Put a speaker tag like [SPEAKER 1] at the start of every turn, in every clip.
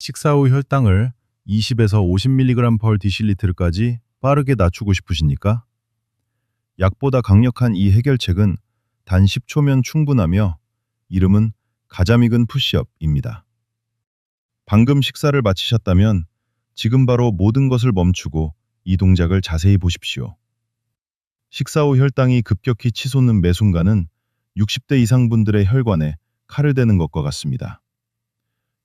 [SPEAKER 1] 식사 후 혈당을 20에서 50mg per dl까지 빠르게 낮추고 싶으십니까? 약보다 강력한 이 해결책은 단 10초면 충분하며 이름은 가자미근 푸시업입니다. 방금 식사를 마치셨다면 지금 바로 모든 것을 멈추고 이 동작을 자세히 보십시오. 식사 후 혈당이 급격히 치솟는 매 순간은 60대 이상 분들의 혈관에 칼을 대는 것과 같습니다.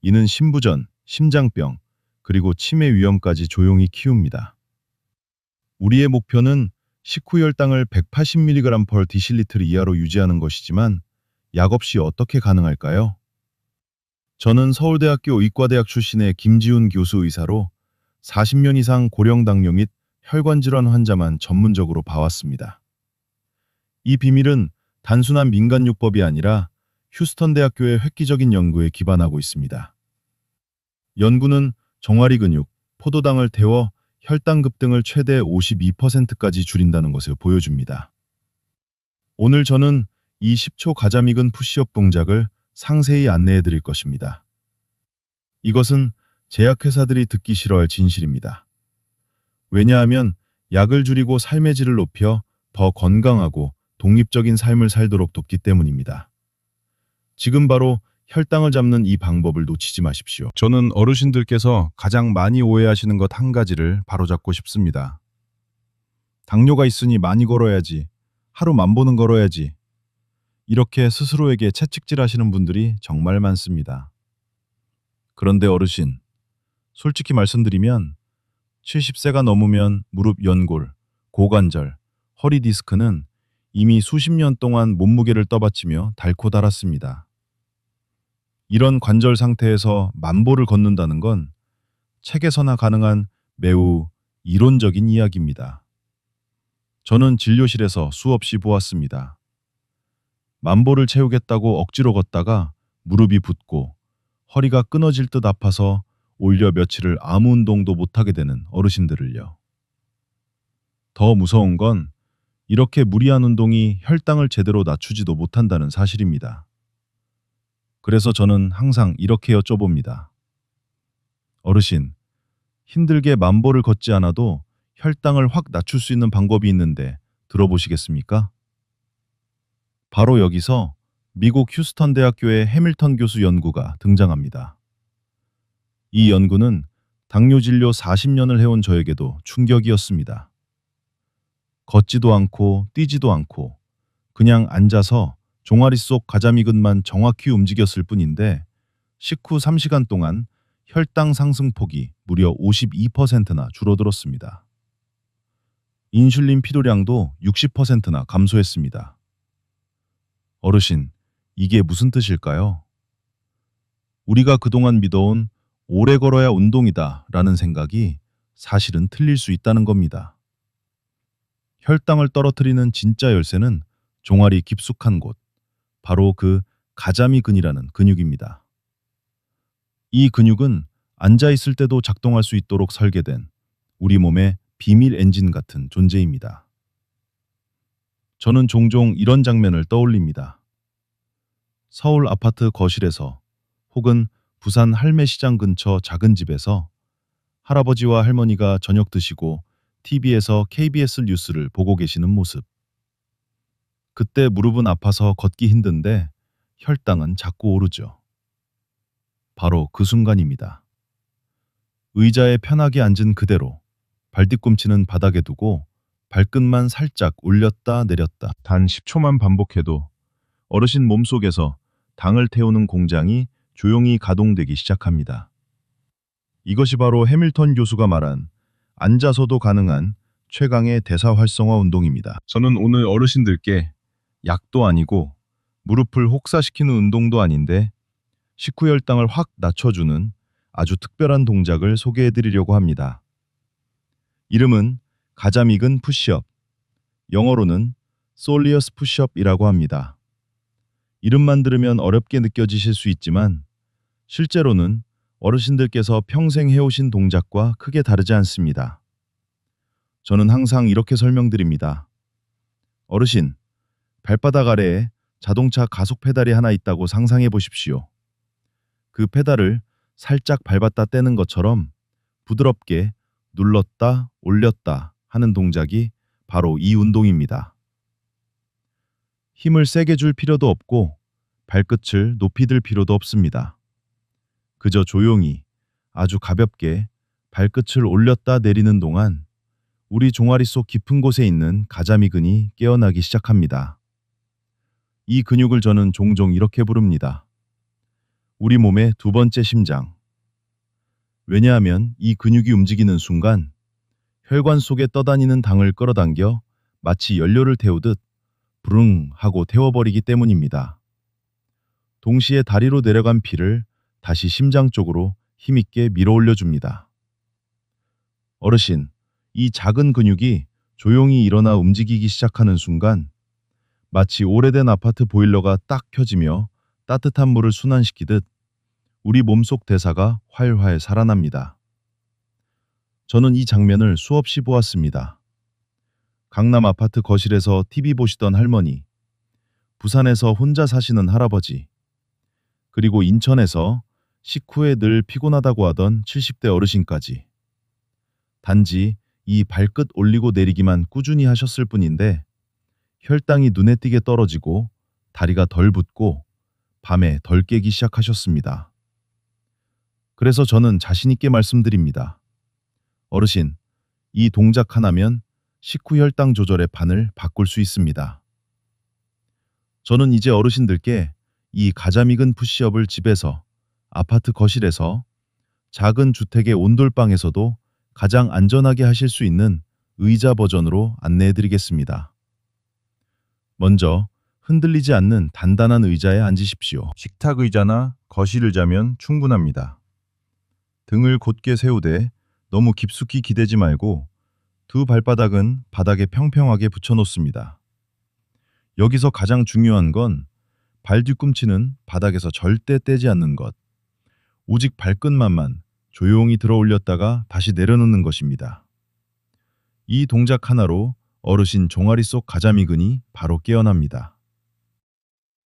[SPEAKER 1] 이는 심부전, 심장병, 그리고 치매 위험까지 조용히 키웁니다. 우리의 목표는 식후 혈당을 180mg per dl 이하로 유지하는 것이지만 약 없이 어떻게 가능할까요? 저는 서울대학교 의과대학 출신의 김지훈 교수 의사로 40년 이상 고령 당뇨 및 혈관질환 환자만 전문적으로 봐왔습니다. 이 비밀은 단순한 민간요법이 아니라 휴스턴 대학교의 획기적인 연구에 기반하고 있습니다. 연구는 종아리 근육, 포도당을 태워 혈당 급등을 최대 52%까지 줄인다는 것을 보여줍니다. 오늘 저는 이 10초 가자미근 푸시업 동작을 상세히 안내해 드릴 것입니다. 이것은 제약회사들이 듣기 싫어할 진실입니다. 왜냐하면 약을 줄이고 삶의 질을 높여 더 건강하고 독립적인 삶을 살도록 돕기 때문입니다. 지금 바로 혈당을 잡는 이 방법을 놓치지 마십시오. 저는 어르신들께서 가장 많이 오해하시는 것 한 가지를 바로잡고 싶습니다. 당뇨가 있으니 많이 걸어야지, 하루 10,000보는 걸어야지, 이렇게 스스로에게 채찍질하시는 분들이 정말 많습니다. 그런데 어르신, 솔직히 말씀드리면 70세가 넘으면 무릎 연골, 고관절, 허리 디스크는 이미 수십 년 동안 몸무게를 떠받치며 닳고 닳았습니다. 이런 관절 상태에서 10,000보를 걷는다는 건 책에서나 가능한 매우 이론적인 이야기입니다. 저는 진료실에서 수없이 보았습니다. 10,000보를 채우겠다고 억지로 걷다가 무릎이 붓고 허리가 끊어질 듯 아파서 오히려 며칠을 아무 운동도 못하게 되는 어르신들을요. 더 무서운 건 이렇게 무리한 운동이 혈당을 제대로 낮추지도 못한다는 사실입니다. 그래서 저는 항상 이렇게 여쭤봅니다. 어르신, 힘들게 10,000보를 걷지 않아도 혈당을 확 낮출 수 있는 방법이 있는데 들어보시겠습니까? 바로 여기서 미국 휴스턴 대학교의 해밀턴 교수 연구가 등장합니다. 이 연구는 당뇨 진료 40년을 해온 저에게도 충격이었습니다. 걷지도 않고 뛰지도 않고 그냥 앉아서 종아리 속 가자미근만 정확히 움직였을 뿐인데 식후 3시간 동안 혈당 상승폭이 무려 52%나 줄어들었습니다. 인슐린 필요량도 60%나 감소했습니다. 어르신, 이게 무슨 뜻일까요? 우리가 그동안 믿어온 오래 걸어야 운동이다 라는 생각이 사실은 틀릴 수 있다는 겁니다. 혈당을 떨어뜨리는 진짜 열쇠는 종아리 깊숙한 곳, 바로 그 가자미근이라는 근육입니다. 이 근육은 앉아있을 때도 작동할 수 있도록 설계된 우리 몸의 비밀 엔진 같은 존재입니다. 저는 종종 이런 장면을 떠올립니다. 서울 아파트 거실에서 혹은 부산 할매시장 근처 작은 집에서 할아버지와 할머니가 저녁 드시고 TV에서 KBS 뉴스를 보고 계시는 모습. 그때 무릎은 아파서 걷기 힘든데 혈당은 자꾸 오르죠. 바로 그 순간입니다. 의자에 편하게 앉은 그대로 발뒤꿈치는 바닥에 두고 발끝만 살짝 올렸다 내렸다. 단 10초만 반복해도 어르신 몸속에서 당을 태우는 공장이 조용히 가동되기 시작합니다. 이것이 바로 해밀턴 교수가 말한 앉아서도 가능한 최강의 대사 활성화 운동입니다. 저는 오늘 어르신들께 약도 아니고 무릎을 혹사시키는 운동도 아닌데 식후 혈당을 확 낮춰주는 아주 특별한 동작을 소개해 드리려고 합니다. 이름은 가자미근 푸시업, 영어로는 솔리어스 푸시업이라고 합니다. 이름만 들으면 어렵게 느껴지실 수 있지만 실제로는 어르신들께서 평생 해오신 동작과 크게 다르지 않습니다. 저는 항상 이렇게 설명드립니다. 어르신, 발바닥 아래에 자동차 가속 페달이 하나 있다고 상상해 보십시오. 그 페달을 살짝 밟았다 떼는 것처럼 부드럽게 눌렀다 올렸다 하는 동작이 바로 이 운동입니다. 힘을 세게 줄 필요도 없고 발끝을 높이 들 필요도 없습니다. 그저 조용히 아주 가볍게 발끝을 올렸다 내리는 동안 우리 종아리 속 깊은 곳에 있는 가자미근이 깨어나기 시작합니다. 이 근육을 저는 종종 이렇게 부릅니다. 우리 몸의 두 번째 심장. 왜냐하면 이 근육이 움직이는 순간 혈관 속에 떠다니는 당을 끌어당겨 마치 연료를 태우듯 부릉 하고 태워버리기 때문입니다. 동시에 다리로 내려간 피를 다시 심장 쪽으로 힘있게 밀어 올려줍니다. 어르신, 이 작은 근육이 조용히 일어나 움직이기 시작하는 순간 마치 오래된 아파트 보일러가 딱 켜지며 따뜻한 물을 순환시키듯 우리 몸속 대사가 활활 살아납니다. 저는 이 장면을 수없이 보았습니다. 강남 아파트 거실에서 TV 보시던 할머니, 부산에서 혼자 사시는 할아버지, 그리고 인천에서 식후에 늘 피곤하다고 하던 70대 어르신까지. 단지 이 발끝 올리고 내리기만 꾸준히 하셨을 뿐인데 혈당이 눈에 띄게 떨어지고 다리가 덜 붓고 밤에 덜 깨기 시작하셨습니다. 그래서 저는 자신 있게 말씀드립니다. 어르신, 이 동작 하나면 식후 혈당 조절의 판을 바꿀 수 있습니다. 저는 이제 어르신들께 이 가자미근 푸시업을 집에서, 아파트 거실에서, 작은 주택의 온돌방에서도 가장 안전하게 하실 수 있는 의자 버전으로 안내해 드리겠습니다. 먼저 흔들리지 않는 단단한 의자에 앉으십시오. 식탁 의자나 거실 의자면 충분합니다. 등을 곧게 세우되 너무 깊숙이 기대지 말고 두 발바닥은 바닥에 평평하게 붙여놓습니다. 여기서 가장 중요한 건 발 뒤꿈치는 바닥에서 절대 떼지 않는 것. 오직 발끝만만 조용히 들어 올렸다가 다시 내려놓는 것입니다. 이 동작 하나로 어르신 종아리 속 가자미근이 바로 깨어납니다.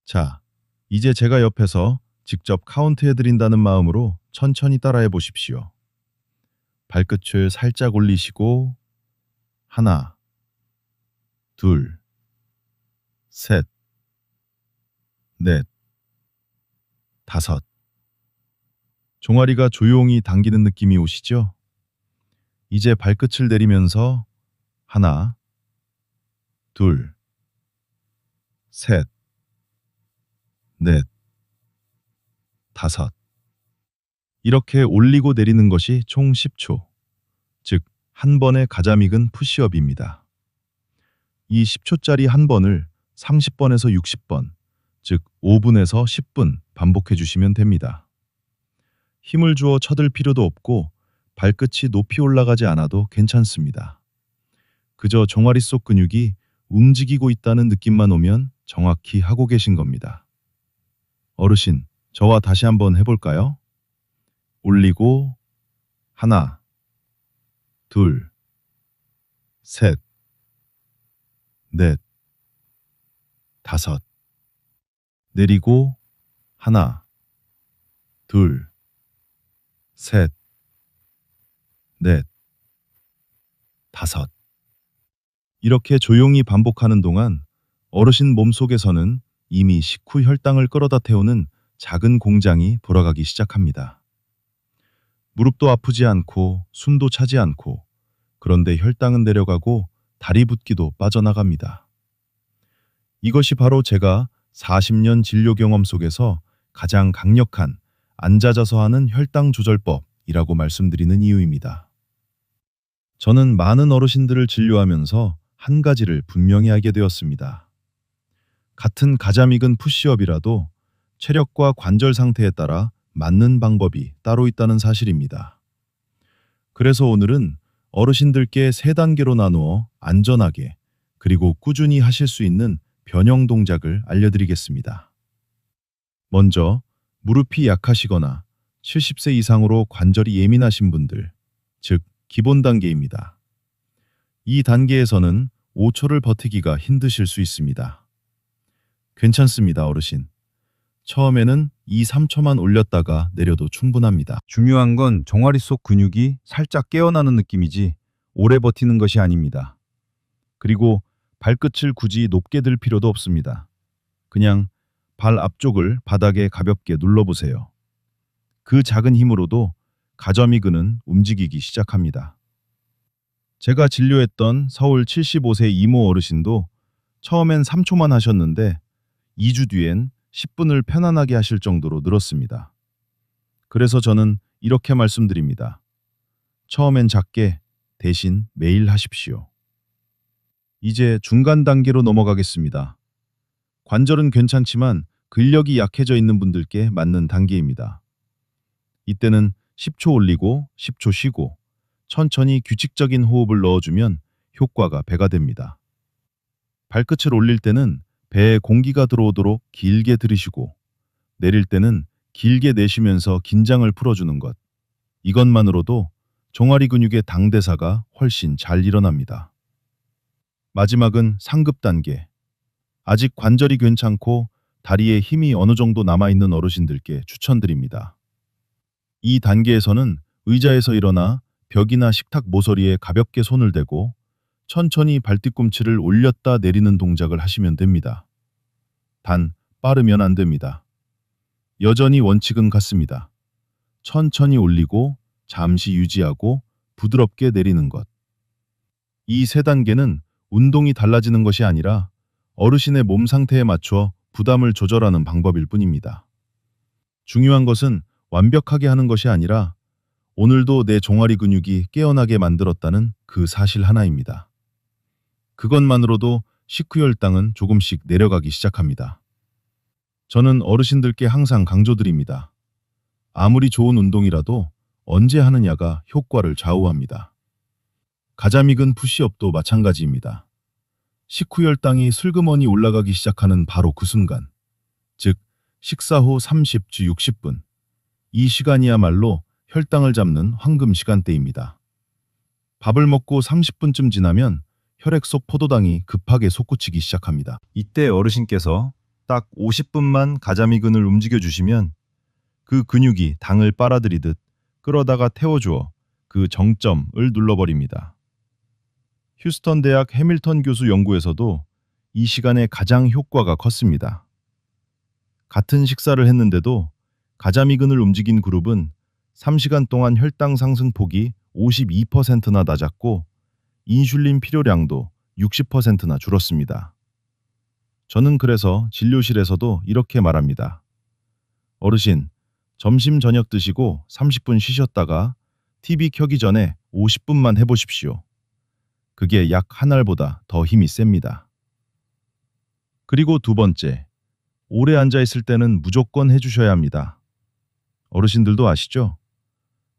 [SPEAKER 1] 자, 이제 제가 옆에서 직접 카운트해드린다는 마음으로 천천히 따라해 보십시오. 발끝을 살짝 올리시고 하나, 둘, 셋, 넷, 다섯. 종아리가 조용히 당기는 느낌이 오시죠? 이제 발끝을 내리면서 하나, 둘, 셋, 넷, 다섯. 이렇게 올리고 내리는 것이 총 10초, 즉 한 번의 가자미근 푸시업입니다. 이 10초짜리 한 번을 30번에서 60번, 즉 5분에서 10분 반복해 주시면 됩니다. 힘을 주어 쳐들 필요도 없고 발끝이 높이 올라가지 않아도 괜찮습니다. 그저 종아리 속 근육이 움직이고 있다는 느낌만 오면 정확히 하고 계신 겁니다. 어르신, 저와 다시 한번 해볼까요? 올리고 하나, 둘, 셋, 넷, 다섯. 내리고 하나, 둘, 셋, 넷, 다섯. 이렇게 조용히 반복하는 동안 어르신 몸속에서는 이미 식후 혈당을 끌어다 태우는 작은 공장이 돌아가기 시작합니다. 무릎도 아프지 않고 숨도 차지 않고, 그런데 혈당은 내려가고 다리 붓기도 빠져나갑니다. 이것이 바로 제가 40년 진료 경험 속에서 가장 강력한 앉아져서 하는 혈당 조절법이라고 말씀드리는 이유입니다. 저는 많은 어르신들을 진료하면서 한 가지를 분명히 알게 되었습니다. 같은 가자미근 푸시업이라도 체력과 관절 상태에 따라 맞는 방법이 따로 있다는 사실입니다. 그래서 오늘은 어르신들께 3단계로 나누어 안전하게 그리고 꾸준히 하실 수 있는 변형 동작을 알려드리겠습니다. 먼저 무릎이 약하시거나 70세 이상으로 관절이 예민하신 분들, 즉 기본 단계입니다. 이 단계에서는 5초를 버티기가 힘드실 수 있습니다. 괜찮습니다, 어르신. 처음에는 2, 3초만 올렸다가 내려도 충분합니다.
[SPEAKER 2] 중요한 건 종아리 속 근육이 살짝 깨어나는 느낌이지 오래 버티는 것이 아닙니다.
[SPEAKER 1] 그리고 발끝을 굳이 높게 들 필요도 없습니다. 그냥 발 앞쪽을 바닥에 가볍게 눌러보세요. 그 작은 힘으로도 가점이 근은 움직이기 시작합니다. 제가 진료했던 서울 75세 이모 어르신도 처음엔 3초만 하셨는데 2주 뒤엔 10분을 편안하게 하실 정도로 늘었습니다. 그래서 저는 이렇게 말씀드립니다. 처음엔 작게, 대신 매일 하십시오. 이제 중간 단계로 넘어가겠습니다. 관절은 괜찮지만 근력이 약해져 있는 분들께 맞는 단계입니다. 이때는 10초 올리고 10초 쉬고 천천히 규칙적인 호흡을 넣어주면 효과가 배가 됩니다. 발끝을 올릴 때는 배에 공기가 들어오도록 길게 들이쉬고 내릴 때는 길게 내쉬면서 긴장을 풀어주는 것. 이것만으로도 종아리 근육의 당대사가 훨씬 잘 일어납니다. 마지막은 상급 단계. 아직 관절이 괜찮고 다리에 힘이 어느 정도 남아있는 어르신들께 추천드립니다. 이 단계에서는 의자에서 일어나 벽이나 식탁 모서리에 가볍게 손을 대고 천천히 발뒤꿈치를 올렸다 내리는 동작을 하시면 됩니다. 단, 빠르면 안 됩니다. 여전히 원칙은 같습니다. 천천히 올리고 잠시 유지하고 부드럽게 내리는 것. 이 세 단계는 운동이 달라지는 것이 아니라 어르신의 몸 상태에 맞춰 부담을 조절하는 방법일 뿐입니다. 중요한 것은 완벽하게 하는 것이 아니라 오늘도 내 종아리 근육이 깨어나게 만들었다는 그 사실 하나입니다. 그것만으로도 식후 혈당은 조금씩 내려가기 시작합니다. 저는 어르신들께 항상 강조드립니다. 아무리 좋은 운동이라도 언제 하느냐가 효과를 좌우합니다. 가자미근 푸시업도 마찬가지입니다. 식후 혈당이 슬그머니 올라가기 시작하는 바로 그 순간, 즉 식사 후 30주 60분. 이 시간이야말로 혈당을 잡는 황금 시간대입니다. 밥을 먹고 30분쯤 지나면 혈액 속 포도당이 급하게 솟구치기 시작합니다. 이때 어르신께서 딱 50분만 가자미근을 움직여 주시면 그 근육이 당을 빨아들이듯 끌어다가 태워주어 그 정점을 눌러버립니다. 휴스턴 대학 해밀턴 교수 연구에서도 이 시간에 가장 효과가 컸습니다. 같은 식사를 했는데도 가자미근을 움직인 그룹은 3시간 동안 혈당 상승 폭이 52%나 낮았고 인슐린 필요량도 60%나 줄었습니다. 저는 그래서 진료실에서도 이렇게 말합니다. 어르신, 점심 저녁 드시고 30분 쉬셨다가 TV 켜기 전에 50분만 해보십시오. 그게 약 한 알보다 더 힘이 셉니다. 그리고 두 번째, 오래 앉아있을 때는 무조건 해주셔야 합니다. 어르신들도 아시죠?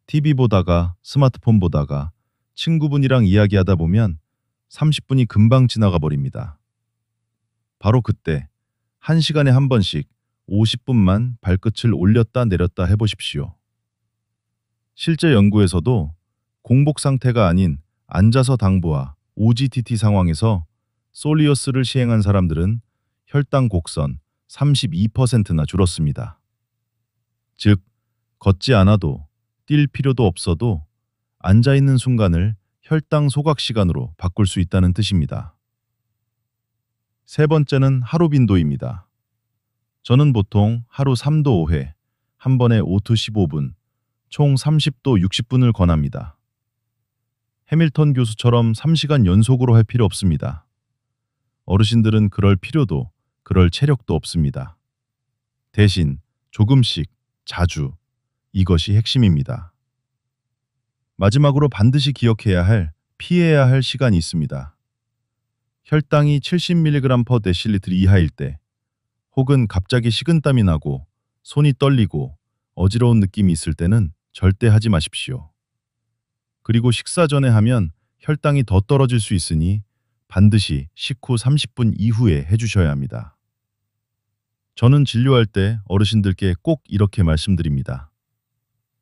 [SPEAKER 1] TV 보다가 스마트폰 보다가 친구분이랑 이야기하다 보면 30분이 금방 지나가 버립니다. 바로 그때 1시간에 한 번씩 50분만 발끝을 올렸다 내렸다 해보십시오. 실제 연구에서도 공복 상태가 아닌 앉아서 당부와 OGTT 상황에서 솔리어스를 시행한 사람들은 혈당 곡선 32%나 줄었습니다. 즉, 걷지 않아도 뛸 필요도 없어도 앉아있는 순간을 혈당 소각 시간으로 바꿀 수 있다는 뜻입니다. 세 번째는 하루 빈도입니다. 저는 보통 하루 3도 5회, 한 번에 5to 15분, 총 30도 60분을 권합니다. 해밀턴 교수처럼 3시간 연속으로 할 필요 없습니다. 어르신들은 그럴 필요도, 그럴 체력도 없습니다. 대신 조금씩, 자주, 이것이 핵심입니다. 마지막으로 반드시 기억해야 할, 피해야 할 시간이 있습니다. 혈당이 70mg/dL 이하일 때, 혹은 갑자기 식은땀이 나고 손이 떨리고 어지러운 느낌이 있을 때는 절대 하지 마십시오. 그리고 식사 전에 하면 혈당이 더 떨어질 수 있으니 반드시 식후 30분 이후에 해주셔야 합니다. 저는 진료할 때 어르신들께 꼭 이렇게 말씀드립니다.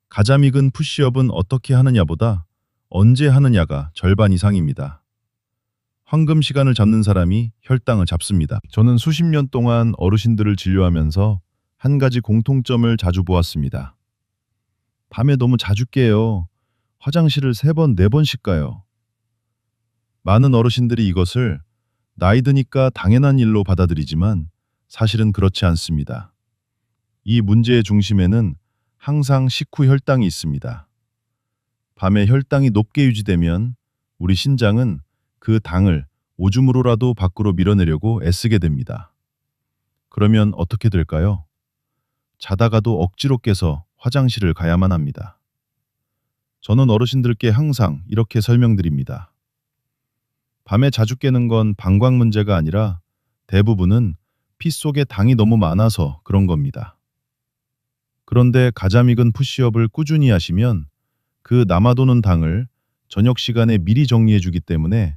[SPEAKER 1] 가자미근 푸시업은 어떻게 하느냐보다 언제 하느냐가 절반 이상입니다. 황금 시간을 잡는 사람이 혈당을 잡습니다. 저는 수십 년 동안 어르신들을 진료하면서 한 가지 공통점을 자주 보았습니다. 밤에 너무 자주 깨요. 화장실을 3번, 4번씩 가요. 많은 어르신들이 이것을 나이 드니까 당연한 일로 받아들이지만 사실은 그렇지 않습니다. 이 문제의 중심에는 항상 식후 혈당이 있습니다. 밤에 혈당이 높게 유지되면 우리 신장은 그 당을 오줌으로라도 밖으로 밀어내려고 애쓰게 됩니다. 그러면 어떻게 될까요? 자다가도 억지로 깨서 화장실을 가야만 합니다. 저는 어르신들께 항상 이렇게 설명드립니다. 밤에 자주 깨는 건 방광 문제가 아니라 대부분은 피 속에 당이 너무 많아서 그런 겁니다. 그런데 가장 익은 푸시업을 꾸준히 하시면 그 남아도는 당을 저녁 시간에 미리 정리해 주기 때문에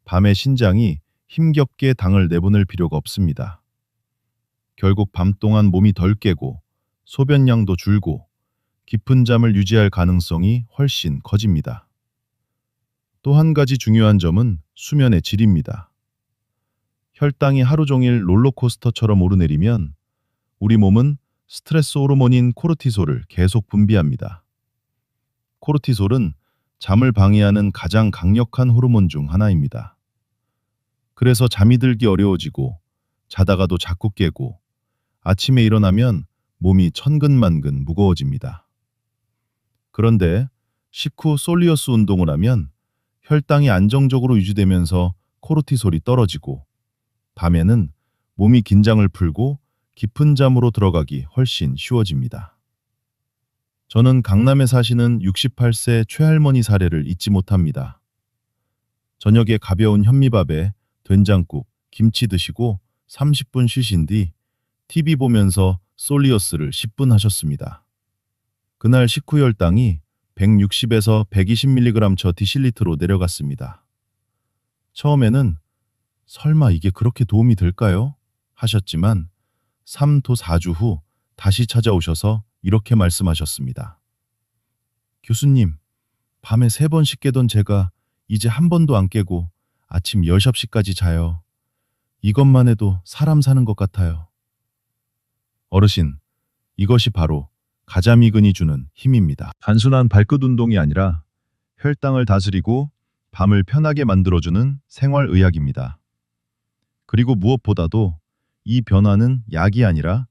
[SPEAKER 1] 밤에 신장이 힘겹게 당을 내보낼 필요가 없습니다. 결국 밤 동안 몸이 덜 깨고 소변량도 줄고 깊은 잠을 유지할 가능성이 훨씬 커집니다. 또 한 가지 중요한 점은 수면의 질입니다. 혈당이 하루 종일 롤러코스터처럼 오르내리면 우리 몸은 스트레스 호르몬인 코르티솔을 계속 분비합니다. 코르티솔은 잠을 방해하는 가장 강력한 호르몬 중 하나입니다. 그래서 잠이 들기 어려워지고 자다가도 자꾸 깨고 아침에 일어나면 몸이 천근만근 무거워집니다. 그런데 식후 솔리어스 운동을 하면 혈당이 안정적으로 유지되면서 코르티솔이 떨어지고 밤에는 몸이 긴장을 풀고 깊은 잠으로 들어가기 훨씬 쉬워집니다. 저는 강남에 사시는 68세 최할머니 사례를 잊지 못합니다. 저녁에 가벼운 현미밥에 된장국, 김치 드시고 30분 쉬신 뒤 TV 보면서 솔리어스를 10분 하셨습니다. 그날 식후 혈당이 160에서 120mg/dl로 내려갔습니다. 처음에는 설마 이게 그렇게 도움이 될까요? 하셨지만 3도 4주 후 다시 찾아오셔서 이렇게 말씀하셨습니다. 교수님, 밤에 3번씩 깨던 제가 이제 한 번도 안 깨고 아침 10시까지 자요. 이것만 해도 사람 사는 것 같아요. 어르신, 이것이 바로 가자미근이 주는 힘입니다. 단순한 발끝 운동이 아니라 혈당을 다스리고 밤을 편하게 만들어주는 생활의학입니다. 그리고 무엇보다도 이 변화는 약이 아니라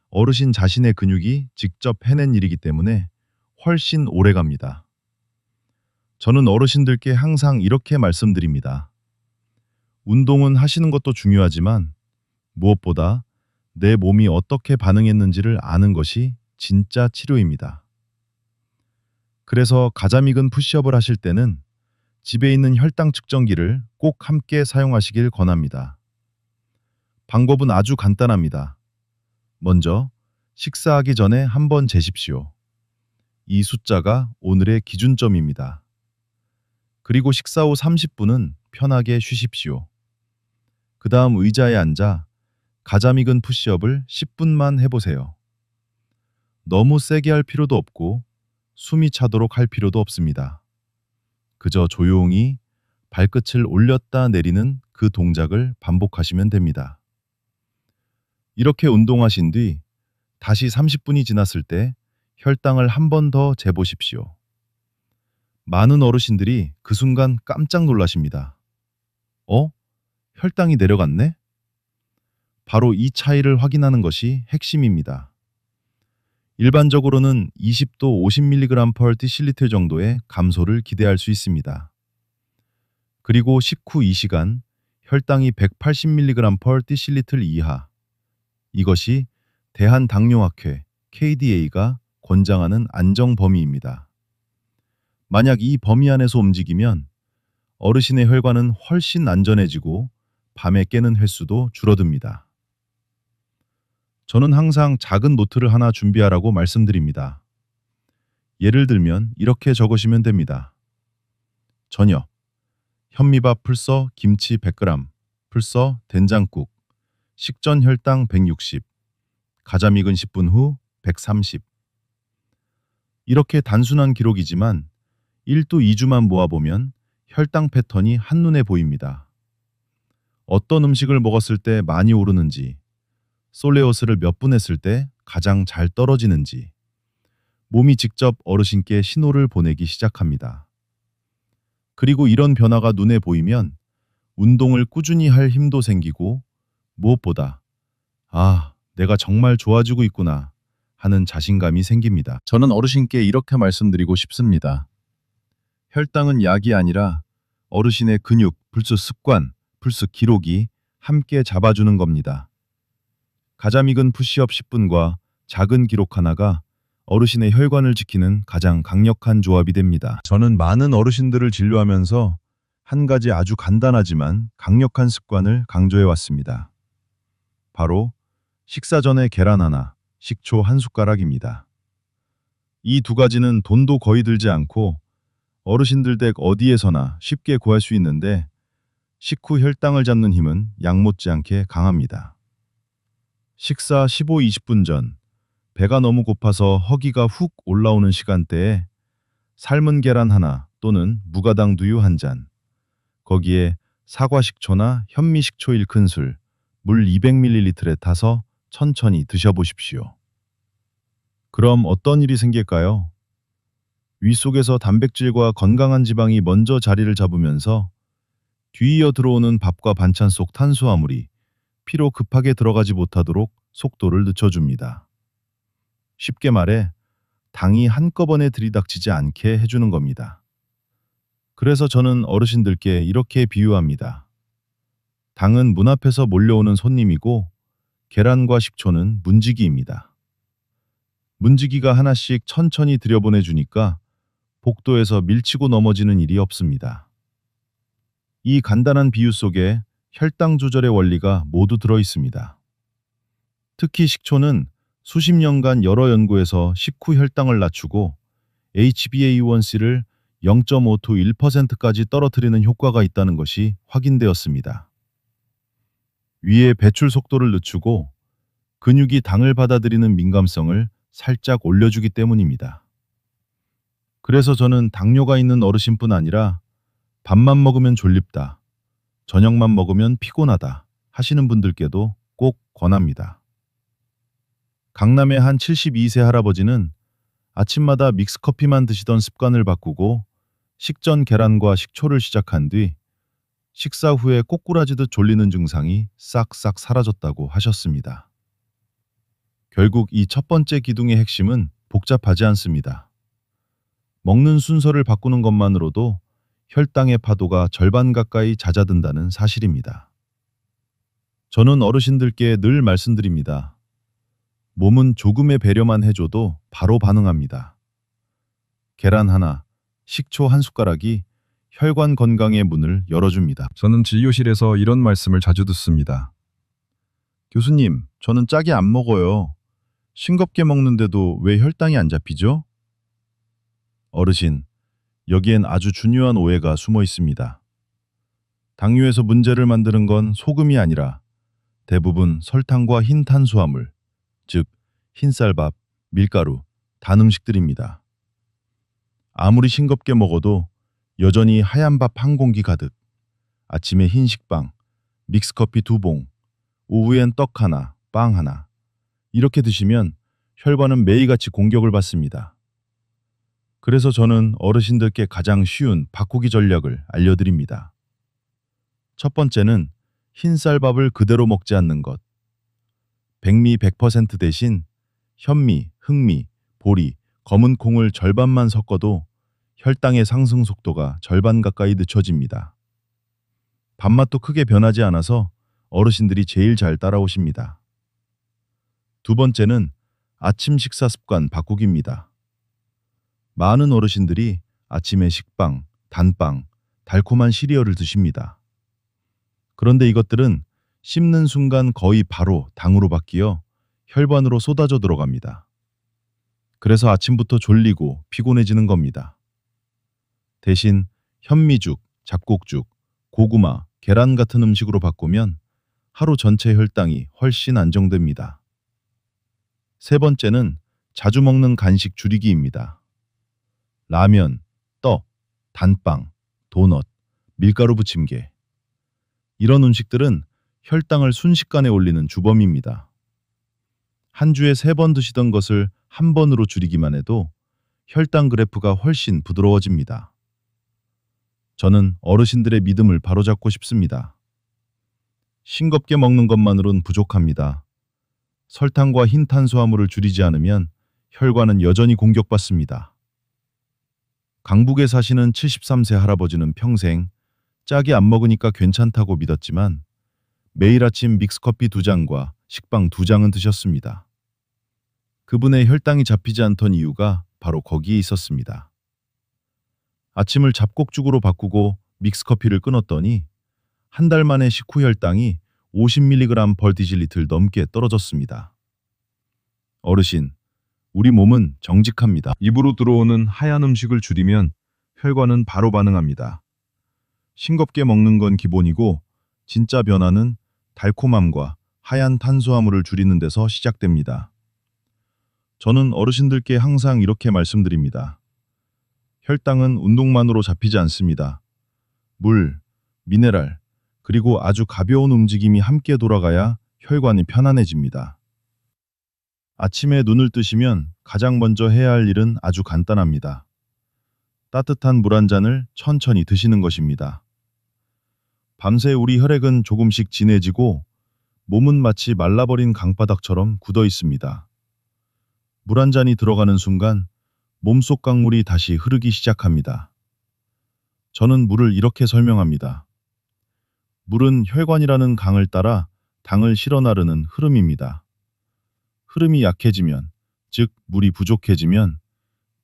[SPEAKER 1] 어르신 자신의 근육이 직접 해낸 일이기 때문에 훨씬 오래 갑니다. 저는 어르신들께 항상 이렇게 말씀드립니다. 운동은 하시는 것도 중요하지만 무엇보다 내 몸이 어떻게 반응했는지를 아는 것이 진짜 치료입니다. 그래서 가장 익은 푸시업을 하실 때는 집에 있는 혈당 측정기를 꼭 함께 사용하시길 권합니다. 방법은 아주 간단합니다. 먼저 식사하기 전에 한번 재십시오. 이 숫자가 오늘의 기준점입니다. 그리고 식사 후 30분은 편하게 쉬십시오. 그 다음 의자에 앉아 가장 익은 푸시업을 10분만 해보세요. 너무 세게 할 필요도 없고 숨이 차도록 할 필요도 없습니다. 그저 조용히 발끝을 올렸다 내리는 그 동작을 반복하시면 됩니다. 이렇게 운동하신 뒤 다시 30분이 지났을 때 혈당을 한 번 더 재보십시오. 많은 어르신들이 그 순간 깜짝 놀라십니다. 혈당이 내려갔네? 바로 이 차이를 확인하는 것이 핵심입니다. 일반적으로는 20도 50mg/dl 정도의 감소를 기대할 수 있습니다. 그리고 식후 2시간 혈당이 180mg/dl 이하, 이것이 대한당뇨학회 KDA가 권장하는 안정 범위입니다. 만약 이 범위 안에서 움직이면 어르신의 혈관은 훨씬 안전해지고 밤에 깨는 횟수도 줄어듭니다. 저는 항상 작은 노트를 하나 준비하라고 말씀드립니다. 예를 들면 이렇게 적으시면 됩니다. 저녁, 현미밥 풀서 김치 100g, 풀서 된장국, 식전 혈당 160, 가장 익은 10분 후 130. 이렇게 단순한 기록이지만 1도 2주만 모아보면 혈당 패턴이 한눈에 보입니다. 어떤 음식을 먹었을 때 많이 오르는지, 솔레오스를 몇 분 했을 때 가장 잘 떨어지는지 몸이 직접 어르신께 신호를 보내기 시작합니다. 그리고 이런 변화가 눈에 보이면 운동을 꾸준히 할 힘도 생기고 무엇보다 내가 정말 좋아지고 있구나 하는 자신감이 생깁니다. 저는 어르신께 이렇게 말씀드리고 싶습니다. 혈당은 약이 아니라 어르신의 근육, 불수 습관, 불수 기록이 함께 잡아주는 겁니다. 가장 익은 푸시업 10분과 작은 기록 하나가 어르신의 혈관을 지키는 가장 강력한 조합이 됩니다. 저는 많은 어르신들을 진료하면서 한 가지 아주 간단하지만 강력한 습관을 강조해 왔습니다. 바로 식사 전에 계란 하나, 식초 한 숟가락입니다. 이 두 가지는 돈도 거의 들지 않고 어르신들 댁 어디에서나 쉽게 구할 수 있는데 식후 혈당을 잡는 힘은 약 못지않게 강합니다. 식사 15-20분 전 배가 너무 고파서 허기가 훅 올라오는 시간대에 삶은 계란 하나 또는 무가당 두유 한 잔, 거기에 사과 식초나 현미 식초 1큰술, 물 200ml에 타서 천천히 드셔보십시오. 그럼 어떤 일이 생길까요? 위 속에서 단백질과 건강한 지방이 먼저 자리를 잡으면서 뒤이어 들어오는 밥과 반찬 속 탄수화물이 피로 급하게 들어가지 못하도록 속도를 늦춰줍니다. 쉽게 말해 당이 한꺼번에 들이닥치지 않게 해주는 겁니다. 그래서 저는 어르신들께 이렇게 비유합니다. 당은 문 앞에서 몰려오는 손님이고 계란과 식초는 문지기입니다. 문지기가 하나씩 천천히 들여보내주니까 복도에서 밀치고 넘어지는 일이 없습니다. 이 간단한 비유 속에 혈당 조절의 원리가 모두 들어 있습니다. 특히 식초는 수십 년간 여러 연구에서 식후 혈당을 낮추고 HbA1c를 0.5-1%까지 떨어뜨리는 효과가 있다는 것이 확인되었습니다. 위의 배출 속도를 늦추고 근육이 당을 받아들이는 민감성을 살짝 올려주기 때문입니다. 그래서 저는 당뇨가 있는 어르신뿐 아니라 밥만 먹으면 졸립다, 저녁만 먹으면 피곤하다 하시는 분들께도 꼭 권합니다. 강남의 한 72세 할아버지는 아침마다 믹스커피만 드시던 습관을 바꾸고 식전 계란과 식초를 시작한 뒤 식사 후에 꼬꾸라지듯 졸리는 증상이 싹싹 사라졌다고 하셨습니다. 결국 이 첫 번째 기둥의 핵심은 복잡하지 않습니다. 먹는 순서를 바꾸는 것만으로도 혈당의 파도가 절반 가까이 잦아든다는 사실입니다. 저는 어르신들께 늘 말씀드립니다. 몸은 조금의 배려만 해줘도 바로 반응합니다. 계란 하나, 식초 한 숟가락이 혈관 건강의 문을 열어줍니다. 저는 진료실에서 이런 말씀을 자주 듣습니다. 교수님, 저는 짜게 안 먹어요. 싱겁게 먹는데도 왜 혈당이 안 잡히죠? 어르신, 여기엔 아주 중요한 오해가 숨어 있습니다. 당뇨에서 문제를 만드는 건 소금이 아니라 대부분 설탕과 흰 탄수화물, 즉 흰쌀밥, 밀가루, 단 음식들입니다. 아무리 싱겁게 먹어도 여전히 하얀 밥 한 공기 가득, 아침에 흰 식빵, 믹스커피 2봉, 오후엔 떡 하나, 빵 하나, 이렇게 드시면 혈관은 매일같이 공격을 받습니다. 그래서 저는 어르신들께 가장 쉬운 바꾸기 전략을 알려드립니다. 첫 번째는 흰쌀밥을 그대로 먹지 않는 것. 백미 100% 대신 현미, 흑미, 보리, 검은 콩을 절반만 섞어도 혈당의 상승 속도가 절반 가까이 늦춰집니다. 밥맛도 크게 변하지 않아서 어르신들이 제일 잘 따라오십니다. 두 번째는 아침 식사 습관 바꾸기입니다. 많은 어르신들이 아침에 식빵, 단빵, 달콤한 시리얼을 드십니다. 그런데 이것들은 씹는 순간 거의 바로 당으로 바뀌어 혈관으로 쏟아져 들어갑니다. 그래서 아침부터 졸리고 피곤해지는 겁니다. 대신 현미죽, 잡곡죽, 고구마, 계란 같은 음식으로 바꾸면 하루 전체 혈당이 훨씬 안정됩니다. 세 번째는 자주 먹는 간식 줄이기입니다. 라면, 떡, 단빵, 도넛, 밀가루 부침개. 이런 음식들은 혈당을 순식간에 올리는 주범입니다. 한 주에 3번 드시던 것을 한 번으로 줄이기만 해도 혈당 그래프가 훨씬 부드러워집니다. 저는 어르신들의 믿음을 바로잡고 싶습니다. 싱겁게 먹는 것만으론 부족합니다. 설탕과 흰 탄수화물을 줄이지 않으면 혈관은 여전히 공격받습니다. 강북에 사시는 73세 할아버지는 평생 짜게 안 먹으니까 괜찮다고 믿었지만 매일 아침 믹스커피 2잔과 식빵 2장은 드셨습니다. 그분의 혈당이 잡히지 않던 이유가 바로 거기에 있었습니다. 아침을 잡곡죽으로 바꾸고 믹스커피를 끊었더니 한 달 만에 식후 혈당이 50mg/dl 넘게 떨어졌습니다. 어르신, 우리 몸은 정직합니다.
[SPEAKER 2] 입으로 들어오는 하얀 음식을 줄이면 혈관은 바로 반응합니다.
[SPEAKER 1] 싱겁게 먹는 건 기본이고 진짜 변화는 달콤함과 하얀 탄수화물을 줄이는 데서 시작됩니다. 저는 어르신들께 항상 이렇게 말씀드립니다. 혈당은 운동만으로 잡히지 않습니다. 물, 미네랄, 그리고 아주 가벼운 움직임이 함께 돌아가야 혈관이 편안해집니다. 아침에 눈을 뜨시면 가장 먼저 해야 할 일은 아주 간단합니다. 따뜻한 물 한 잔을 천천히 드시는 것입니다. 밤새 우리 혈액은 조금씩 진해지고 몸은 마치 말라버린 강바닥처럼 굳어 있습니다. 물 한 잔이 들어가는 순간 몸속 강물이 다시 흐르기 시작합니다. 저는 물을 이렇게 설명합니다. 물은 혈관이라는 강을 따라 당을 실어 나르는 흐름입니다. 흐름이 약해지면, 즉 물이 부족해지면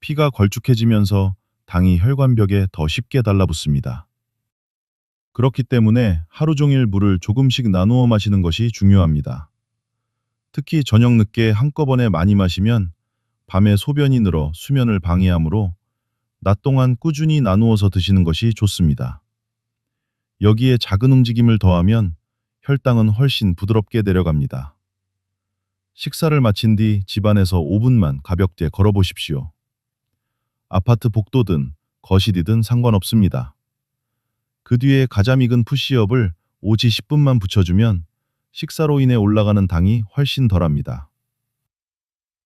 [SPEAKER 1] 피가 걸쭉해지면서 당이 혈관벽에 더 쉽게 달라붙습니다. 그렇기 때문에 하루 종일 물을 조금씩 나누어 마시는 것이 중요합니다. 특히 저녁 늦게 한꺼번에 많이 마시면 밤에 소변이 늘어 수면을 방해하므로 낮 동안 꾸준히 나누어서 드시는 것이 좋습니다. 여기에 작은 움직임을 더하면 혈당은 훨씬 부드럽게 내려갑니다. 식사를 마친 뒤 집안에서 5분만 가볍게 걸어보십시오. 아파트 복도든 거실이든 상관없습니다. 그 뒤에 가장 익은 푸시업을 오지 10분만 붙여주면 식사로 인해 올라가는 당이 훨씬 덜합니다.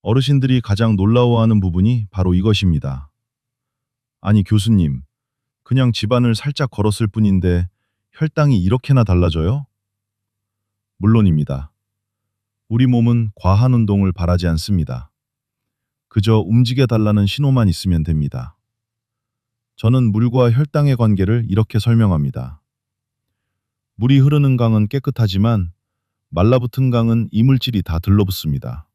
[SPEAKER 1] 어르신들이 가장 놀라워하는 부분이 바로 이것입니다. 아니 교수님, 그냥 집안을 살짝 걸었을 뿐인데 혈당이 이렇게나 달라져요? 물론입니다. 우리 몸은 과한 운동을 바라지 않습니다. 그저 움직여 달라는 신호만 있으면 됩니다. 저는 물과 혈당의 관계를 이렇게 설명합니다. 물이 흐르는 강은 깨끗하지만 말라붙은 강은 이물질이 다 들러붙습니다.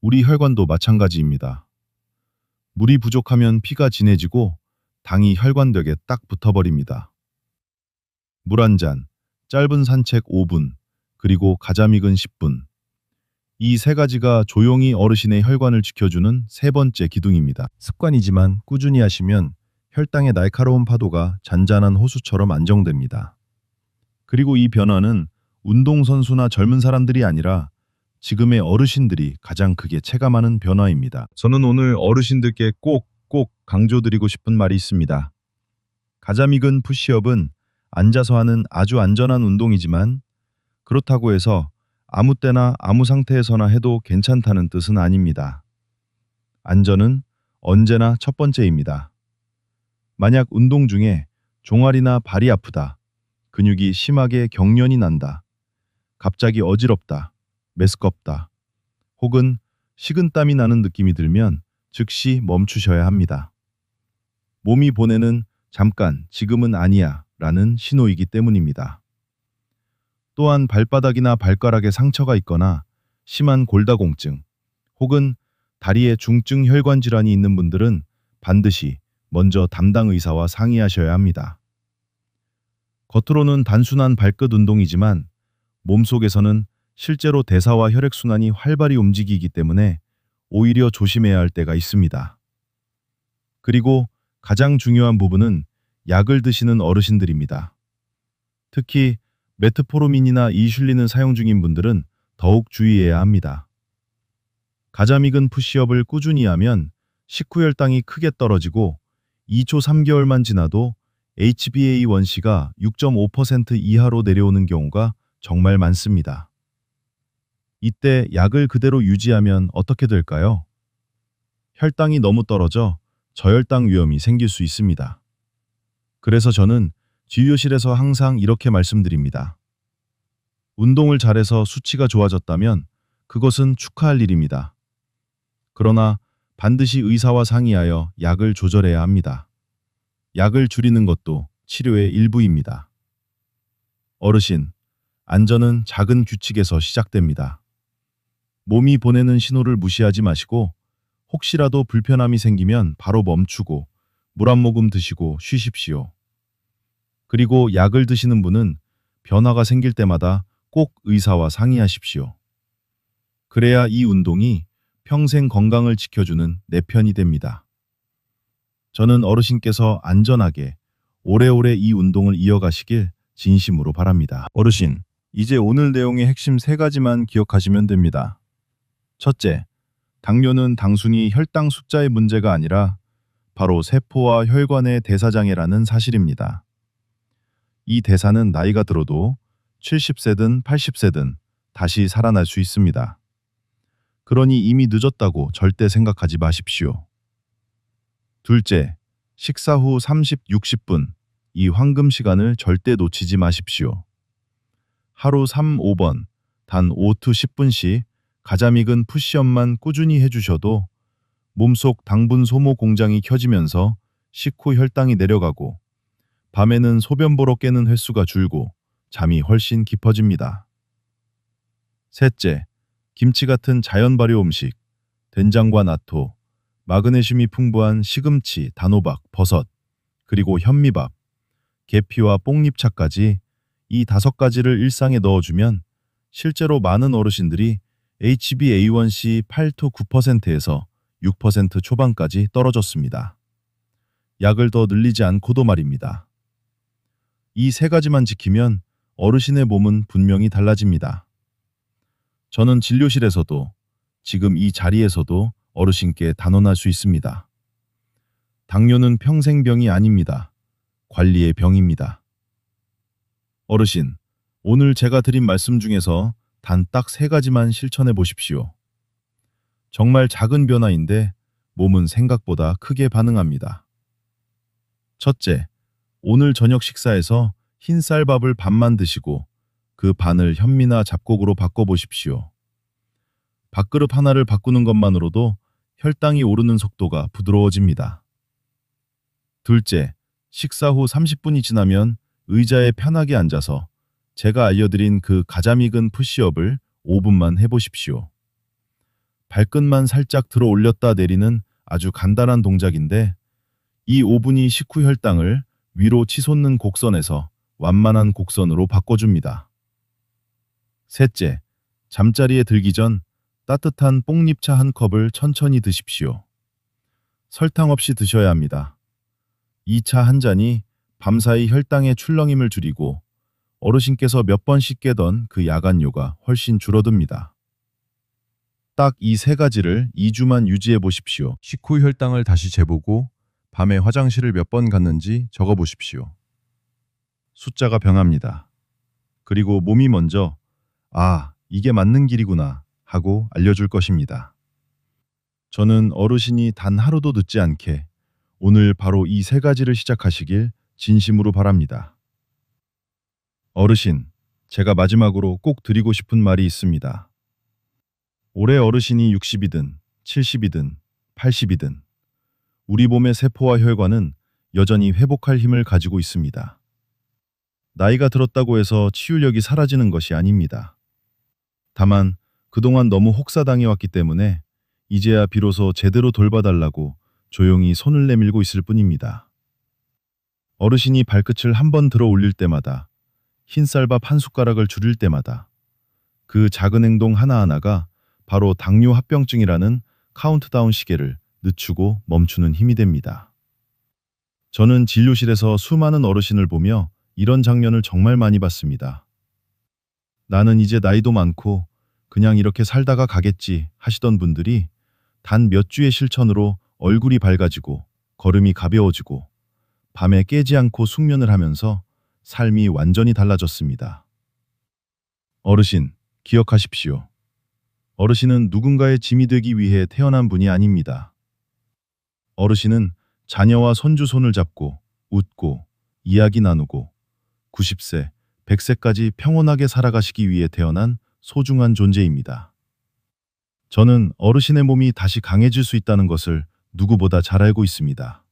[SPEAKER 1] 우리 혈관도 마찬가지입니다. 물이 부족하면 피가 진해지고 당이 혈관벽에 딱 붙어버립니다. 물 한 잔, 짧은 산책 5분, 그리고 가장 익은 10분. 이 3가지가 조용히 어르신의 혈관을 지켜주는 3번째 기둥입니다. 습관이지만 꾸준히 하시면 혈당의 날카로운 파도가 잔잔한 호수처럼 안정됩니다. 그리고 이 변화는 운동선수나 젊은 사람들이 아니라 지금의 어르신들이 가장 크게 체감하는 변화입니다.
[SPEAKER 2] 저는 오늘 어르신들께 꼭 강조드리고 싶은 말이 있습니다.
[SPEAKER 1] 가장 익은 푸시업은 앉아서 하는 아주 안전한 운동이지만 그렇다고 해서 아무 때나 아무 상태에서나 해도 괜찮다는 뜻은 아닙니다. 안전은 언제나 첫 번째입니다. 만약 운동 중에 종아리나 발이 아프다, 근육이 심하게 경련이 난다, 갑자기 어지럽다, 메스껍다, 혹은 식은땀이 나는 느낌이 들면 즉시 멈추셔야 합니다. 몸이 보내는 잠깐, 지금은 아니야 라는 신호이기 때문입니다. 또한 발바닥이나 발가락에 상처가 있거나 심한 골다공증 혹은 다리에 중증 혈관 질환이 있는 분들은 반드시 먼저 담당 의사와 상의하셔야 합니다. 겉으로는 단순한 발끝 운동이지만 몸속에서는 실제로 대사와 혈액순환이 활발히 움직이기 때문에 오히려 조심해야 할 때가 있습니다. 그리고 가장 중요한 부분은 약을 드시는 어르신들입니다. 특히 메트포르민이나 이슐린을 사용 중인 분들은 더욱 주의해야 합니다. 가장 익은 푸시업을 꾸준히 하면 식후 혈당이 크게 떨어지고 2초 3개월만 지나도 HbA1c가 6.5% 이하로 내려오는 경우가 정말 많습니다. 이때 약을 그대로 유지하면 어떻게 될까요? 혈당이 너무 떨어져 저혈당 위험이 생길 수 있습니다. 그래서 저는 진료실에서 항상 이렇게 말씀드립니다. 운동을 잘해서 수치가 좋아졌다면 그것은 축하할 일입니다. 그러나 반드시 의사와 상의하여 약을 조절해야 합니다. 약을 줄이는 것도 치료의 일부입니다. 어르신, 안전은 작은 규칙에서 시작됩니다. 몸이 보내는 신호를 무시하지 마시고 혹시라도 불편함이 생기면 바로 멈추고 물 한 모금 드시고 쉬십시오. 그리고 약을 드시는 분은 변화가 생길 때마다 꼭 의사와 상의하십시오. 그래야 이 운동이 평생 건강을 지켜주는 내 편이 됩니다. 저는 어르신께서 안전하게 오래오래 이 운동을 이어가시길 진심으로 바랍니다. 어르신, 이제 오늘 내용의 핵심 3가지만 기억하시면 됩니다. 첫째, 당뇨는 단순히 혈당 숫자의 문제가 아니라 바로 세포와 혈관의 대사장애라는 사실입니다. 이 대사는 나이가 들어도 70세든 80세든 다시 살아날 수 있습니다. 그러니 이미 늦었다고 절대 생각하지 마십시오. 둘째, 식사 후 30, 60분, 이 황금 시간을 절대 놓치지 마십시오. 하루 3, 5번, 단 5-10분씩 가장 익은 푸시업만 꾸준히 해주셔도 몸속 당분 소모 공장이 켜지면서 식후 혈당이 내려가고 밤에는 소변 보러 깨는 횟수가 줄고 잠이 훨씬 깊어집니다. 셋째, 김치 같은 자연 발효 음식, 된장과 나토, 마그네슘이 풍부한 시금치, 단호박, 버섯, 그리고 현미밥, 계피와 뽕잎차까지 이 5가지를 일상에 넣어주면 실제로 많은 어르신들이 HbA1c 8-9%에서 6% 초반까지 떨어졌습니다. 약을 더 늘리지 않고도 말입니다. 이 3가지만 지키면 어르신의 몸은 분명히 달라집니다. 저는 진료실에서도 지금 이 자리에서도 어르신께 단언할 수 있습니다. 당뇨는 평생병이 아닙니다. 관리의 병입니다. 어르신, 오늘 제가 드린 말씀 중에서 단 딱 3가지만 실천해 보십시오. 정말 작은 변화인데 몸은 생각보다 크게 반응합니다. 첫째, 오늘 저녁 식사에서 흰 쌀밥을 반만 드시고 그 반을 현미나 잡곡으로 바꿔보십시오. 밥그릇 하나를 바꾸는 것만으로도 혈당이 오르는 속도가 부드러워집니다. 둘째, 식사 후 30분이 지나면 의자에 편하게 앉아서 제가 알려드린 그 가장 익은 푸시업을 5분만 해보십시오. 발끝만 살짝 들어 올렸다 내리는 아주 간단한 동작인데 이 5분이 식후 혈당을 위로 치솟는 곡선에서 완만한 곡선으로 바꿔줍니다. 셋째, 잠자리에 들기 전 따뜻한 뽕잎차 한 컵을 천천히 드십시오. 설탕 없이 드셔야 합니다. 이 차 한 잔이 밤사이 혈당의 출렁임을 줄이고 어르신께서 몇 번씩 깨던 그 야간요가 훨씬 줄어듭니다. 딱 이 3가지를 2주만 유지해 보십시오.
[SPEAKER 3] 식후 혈당을 다시 재보고 밤에 화장실을 몇 번 갔는지 적어보십시오.
[SPEAKER 1] 숫자가 변합니다. 그리고 몸이 먼저 아, 이게 맞는 길이구나 하고 알려줄 것입니다. 저는 어르신이 단 하루도 늦지 않게 오늘 바로 이 3가지를 시작하시길 진심으로 바랍니다. 어르신, 제가 마지막으로 꼭 드리고 싶은 말이 있습니다. 올해 어르신이 60이든 70이든 80이든 우리 몸의 세포와 혈관은 여전히 회복할 힘을 가지고 있습니다. 나이가 들었다고 해서 치유력이 사라지는 것이 아닙니다. 다만 그동안 너무 혹사당해왔기 때문에 이제야 비로소 제대로 돌봐달라고 조용히 손을 내밀고 있을 뿐입니다. 어르신이 발끝을 한 번 들어 올릴 때마다, 흰쌀밥 한 숟가락을 줄일 때마다 그 작은 행동 하나하나가 바로 당뇨 합병증이라는 카운트다운 시계를 늦추고 멈추는 힘이 됩니다. 저는 진료실에서 수많은 어르신을 보며 이런 장면을 정말 많이 봤습니다. 나는 이제 나이도 많고 그냥 이렇게 살다가 가겠지 하시던 분들이 단 몇 주의 실천으로 얼굴이 밝아지고 걸음이 가벼워지고 밤에 깨지 않고 숙면을 하면서 삶이 완전히 달라졌습니다. 어르신, 기억하십시오. 어르신은 누군가의 짐이 되기 위해 태어난 분이 아닙니다. 어르신은 자녀와 손주 손을 잡고 웃고 이야기 나누고 90세, 100세까지 평온하게 살아가시기 위해 태어난 소중한 존재입니다. 저는 어르신의 몸이 다시 강해질 수 있다는 것을 누구보다 잘 알고 있습니다.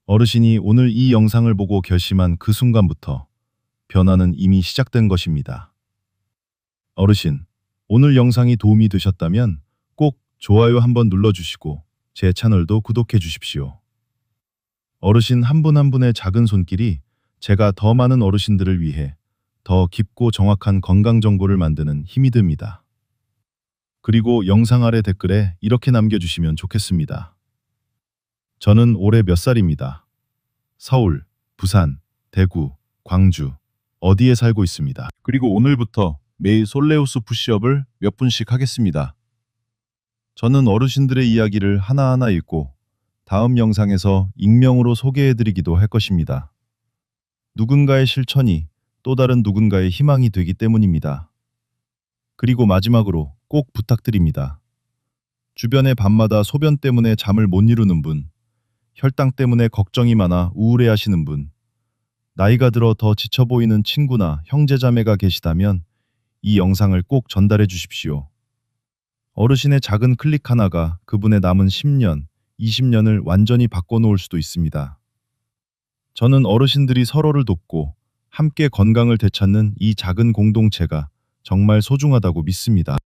[SPEAKER 1] 어르신이 오늘 이 영상을 보고 결심한 그 순간부터 변화는 이미 시작된 것입니다. 어르신, 오늘 영상이 도움이 되셨다면 꼭 좋아요 한번 눌러주시고 제 채널도 구독해 주십시오. 어르신 한 분 한 분의 작은 손길이 제가 더 많은 어르신들을 위해 더 깊고 정확한 건강 정보를 만드는 힘이 됩니다. 그리고 영상 아래 댓글에 이렇게 남겨주시면 좋겠습니다. 저는 올해 몇 살입니다. 서울, 부산, 대구, 광주, 어디에 살고 있습니다.
[SPEAKER 3] 그리고 오늘부터 매일 솔레우스 푸시업을 몇 분씩 하겠습니다. 저는 어르신들의 이야기를 하나하나 읽고 다음 영상에서 익명으로 소개해드리기도 할 것입니다. 누군가의 실천이 또 다른 누군가의 희망이 되기 때문입니다. 그리고 마지막으로 꼭 부탁드립니다. 주변에 밤마다 소변 때문에 잠을 못 이루는 분, 혈당 때문에 걱정이 많아 우울해하시는 분, 나이가 들어 더 지쳐 보이는 친구나 형제자매가 계시다면 이 영상을 꼭 전달해 주십시오. 어르신의 작은 클릭 하나가 그분의 남은 10년, 20년을 완전히 바꿔놓을 수도 있습니다. 저는 어르신들이 서로를 돕고 함께 건강을 되찾는 이 작은 공동체가 정말 소중하다고 믿습니다.